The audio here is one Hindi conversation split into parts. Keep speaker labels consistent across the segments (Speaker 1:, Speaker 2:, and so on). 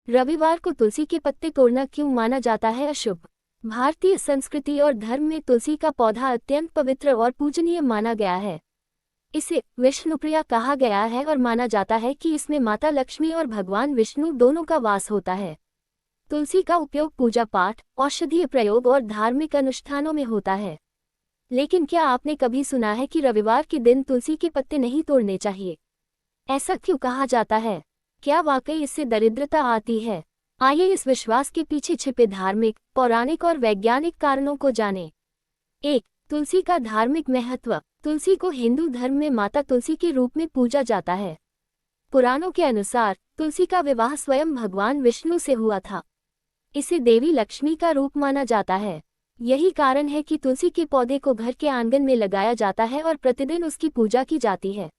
Speaker 1: रविवार को तुलसी के पत्ते तोड़ना क्यों माना जाता है अशुभ? भारतीय संस्कृति और धर्म में तुलसी का पौधा अत्यंत पवित्र और पूजनीय माना गया है। इसे विष्णुप्रिया कहा गया है और माना जाता है कि इसमें माता लक्ष्मी और भगवान विष्णु दोनों का वास होता है। तुलसी का उपयोग पूजा पाठ, औषधीय प्रयोग और धार्मिक अनुष्ठानों में होता है। लेकिन क्या आपने कभी सुना है कि रविवार के दिन तुलसी के पत्ते नहीं तोड़ने चाहिए? ऐसा क्यों कहा जाता है? क्या वाकई इससे दरिद्रता आती है? आइए इस विश्वास के पीछे छिपे धार्मिक, पौराणिक और वैज्ञानिक कारणों को जानें। 1. तुलसी का धार्मिक महत्व। तुलसी को हिंदू धर्म में माता तुलसी के रूप में पूजा जाता है। पुराणों के अनुसार तुलसी का विवाह स्वयं भगवान विष्णु से हुआ था। इसे देवी लक्ष्मी का रूप माना जाता है। यही कारण है कि तुलसी के पौधे को घर के आंगन में लगाया जाता है और प्रतिदिन उसकी पूजा की जाती है।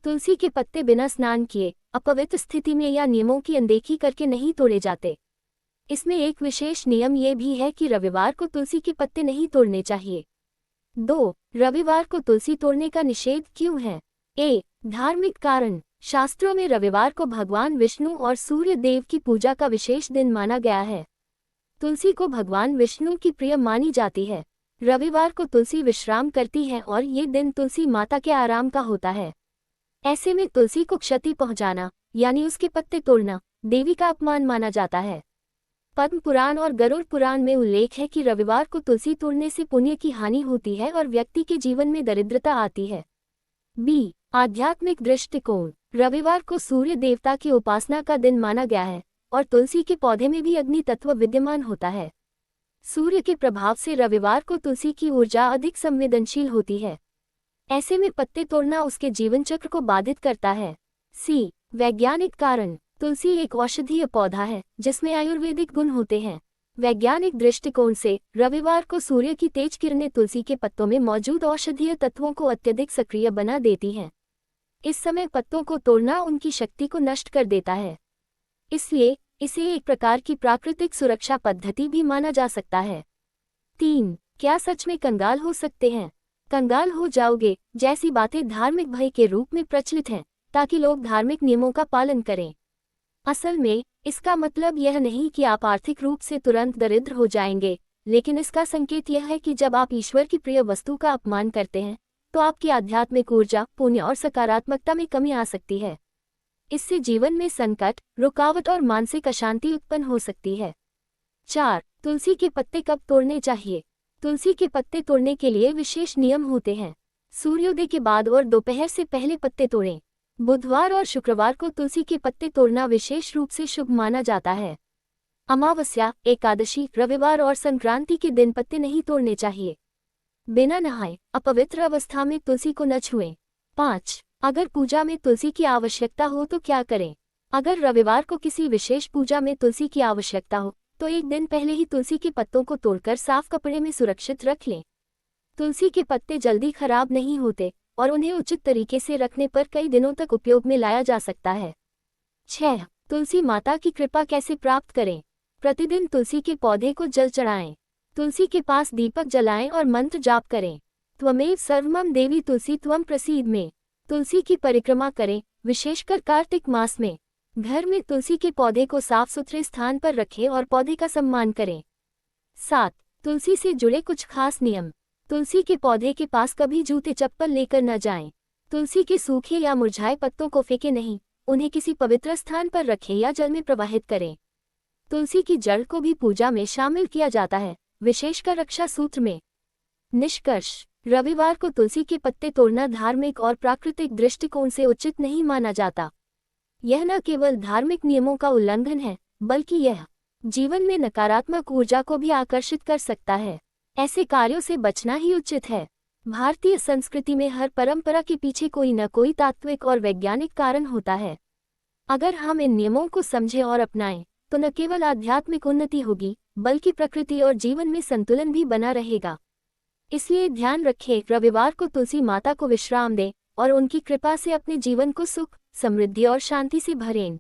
Speaker 1: तुलसी के पत्ते बिना स्नान किए, अपवित्र स्थिति में या नियमों की अनदेखी करके नहीं तोड़े जाते। इसमें एक विशेष नियम ये भी है कि रविवार को तुलसी के पत्ते नहीं तोड़ने चाहिए। 2. रविवार को तुलसी तोड़ने का निषेध क्यों है? धार्मिक कारण। शास्त्रों में रविवार को भगवान विष्णु और सूर्य देव की पूजा का विशेष दिन माना गया है। तुलसी को भगवान विष्णु की प्रिय मानी जाती है। रविवार को तुलसी विश्राम करती है और ये दिन तुलसी माता के आराम का होता है। ऐसे में तुलसी को क्षति पहुंचाना, यानी उसके पत्ते तोड़ना, देवी का अपमान माना जाता है। पद्म पुराण और गरुड़ पुराण में उल्लेख है कि रविवार को तुलसी तोड़ने से पुण्य की हानि होती है और व्यक्ति के जीवन में दरिद्रता आती है। आध्यात्मिक दृष्टिकोण। रविवार को सूर्य देवता की उपासना का दिन माना गया है और तुलसी के पौधे में भी अग्नि तत्व विद्यमान होता है। सूर्य के प्रभाव से रविवार को तुलसी की ऊर्जा अधिक संवेदनशील होती है। ऐसे में पत्ते तोड़ना उसके जीवन चक्र को बाधित करता है। वैज्ञानिक कारण। तुलसी एक औषधीय पौधा है जिसमें आयुर्वेदिक गुण होते हैं। वैज्ञानिक दृष्टिकोण से रविवार को सूर्य की तेज किरणें तुलसी के पत्तों में मौजूद औषधीय तत्वों को अत्यधिक सक्रिय बना देती हैं। इस समय पत्तों को तोड़ना उनकी शक्ति को नष्ट कर देता है। इसलिए इसे एक प्रकार की प्राकृतिक सुरक्षा पद्धति भी माना जा सकता है। 3. क्या सच में कंगाल हो सकते हैं? कंगाल हो जाओगे जैसी बातें धार्मिक भय के रूप में प्रचलित हैं, ताकि लोग धार्मिक नियमों का पालन करें। असल में इसका मतलब यह नहीं कि आप आर्थिक रूप से तुरंत दरिद्र हो जाएंगे, लेकिन इसका संकेत यह है कि जब आप ईश्वर की प्रिय वस्तु का अपमान करते हैं तो आपकी आध्यात्मिक ऊर्जा, पुण्य और सकारात्मकता में कमी आ सकती है। इससे जीवन में संकट, रुकावट और मानसिक अशांति उत्पन्न हो सकती है। 4. तुलसी के पत्ते कब तोड़ने चाहिए? तुलसी के पत्ते तोड़ने के लिए विशेष नियम होते हैं। सूर्योदय के बाद और दोपहर से पहले पत्ते तोड़ें। बुधवार और शुक्रवार को तुलसी के पत्ते तोड़ना विशेष रूप से शुभ माना जाता है। अमावस्या, एकादशी, रविवार और संक्रांति के दिन पत्ते नहीं तोड़ने चाहिए। बिना नहाए, अपवित्र अवस्था में तुलसी को न छुएं। 5. अगर पूजा में तुलसी की आवश्यकता हो तो क्या करें? अगर रविवार को किसी विशेष पूजा में तुलसी की आवश्यकता हो तो एक दिन पहले ही तुलसी के पत्तों को तोड़कर साफ कपड़े में सुरक्षित रख लें। तुलसी के पत्ते जल्दी खराब नहीं होते और उन्हें उचित तरीके से रखने पर कई दिनों तक उपयोग में लाया जा सकता है। 6. तुलसी माता की कृपा कैसे प्राप्त करें? प्रतिदिन तुलसी के पौधे को जल चढ़ाएं। तुलसी के पास दीपक जलाएं और मंत्र जाप करें। त्वमेव सर्वमं देवी तुलसी त्वं प्रसीद में तुलसी की परिक्रमा करें, विशेषकर कार्तिक मास में। घर में तुलसी के पौधे को साफ सुथरे स्थान पर रखें और पौधे का सम्मान करें। 7. तुलसी से जुड़े कुछ खास नियम। तुलसी के पौधे के पास कभी जूते चप्पल लेकर न जाएं। तुलसी के सूखे या मुरझाए पत्तों को फेंके नहीं, उन्हें किसी पवित्र स्थान पर रखें या जल में प्रवाहित करें। तुलसी की जड़ को भी पूजा में शामिल किया जाता है, विशेषकर रक्षा सूत्र में। निष्कर्ष। रविवार को तुलसी के पत्ते तोड़ना धार्मिक और प्राकृतिक दृष्टिकोण से उचित नहीं माना जाता। यह न केवल धार्मिक नियमों का उल्लंघन है, बल्कि यह जीवन में नकारात्मक ऊर्जा को भी आकर्षित कर सकता है। ऐसे कार्यों से बचना ही उचित है। भारतीय संस्कृति में हर परंपरा के पीछे कोई न कोई तात्विक और वैज्ञानिक कारण होता है। अगर हम इन नियमों को समझें और अपनाएं, तो न केवल आध्यात्मिक उन्नति होगी, बल्कि प्रकृति और जीवन में संतुलन भी बना रहेगा। इसलिए ध्यान रखें, रविवार को तुलसी माता को विश्राम दें और उनकी कृपा से अपने जीवन को सुख, समृद्धि और शांति से भरें।